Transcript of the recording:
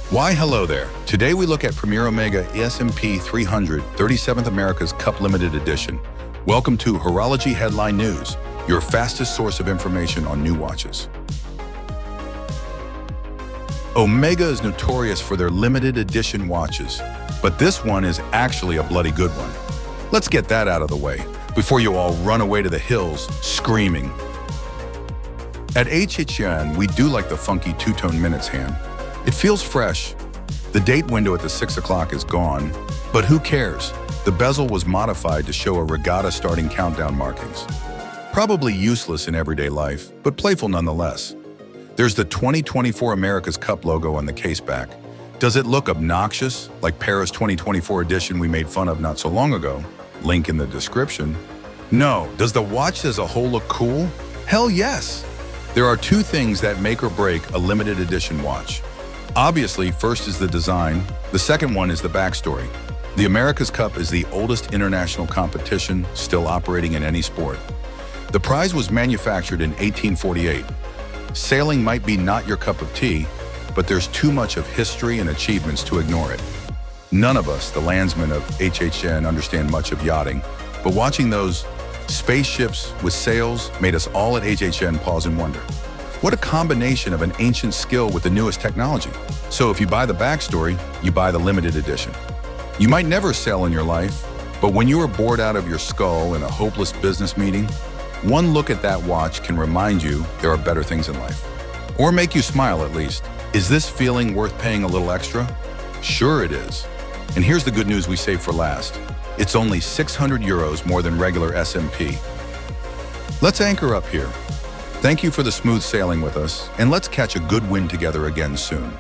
Why hello there. Today we look at Premier Omega S&P 300 37th America's Cup Limited Edition. Welcome to Horology Headline News, your fastest source of information on new watches. Omega is notorious for their limited edition watches, but this one is actually a bloody good one. Let's get that out of the way before you all run away to the hills screaming. At HHN, we do like the funky two-tone minutes hand. It feels fresh. The date window at the 6 o'clock is gone, but who cares? The bezel was modified to show a regatta starting countdown markings. Probably useless in everyday life, but playful nonetheless. There's the 2024 America's Cup logo on the case back. Does it look obnoxious, like Paris 2024 edition we made fun of not so long ago? Link in the description. No. Does the watch as a whole look cool? Hell yes! There are two things that make or break a limited edition watch. Obviously, first is the design. The second one is the backstory. The America's Cup is the oldest international competition still operating in any sport. The prize was manufactured in 1848. Sailing might be not your cup of tea, but there's too much of history and achievements to ignore it. None of us, the landsmen of HHN, understand much of yachting, but watching those spaceships with sails made us all at HHN pause and wonder. What a combination of an ancient skill with the newest technology. So if you buy the backstory, you buy the limited edition. You might never sail in your life, but when you are bored out of your skull in a hopeless business meeting, one look at that watch can remind you there are better things in life. Or make you smile at least. Is this feeling worth paying a little extra? Sure it is. And here's the good news we saved for last. It's only 600 euros more than regular S&P. Let's anchor up here. Thank you for the smooth sailing with us, and let's catch a good wind together again soon.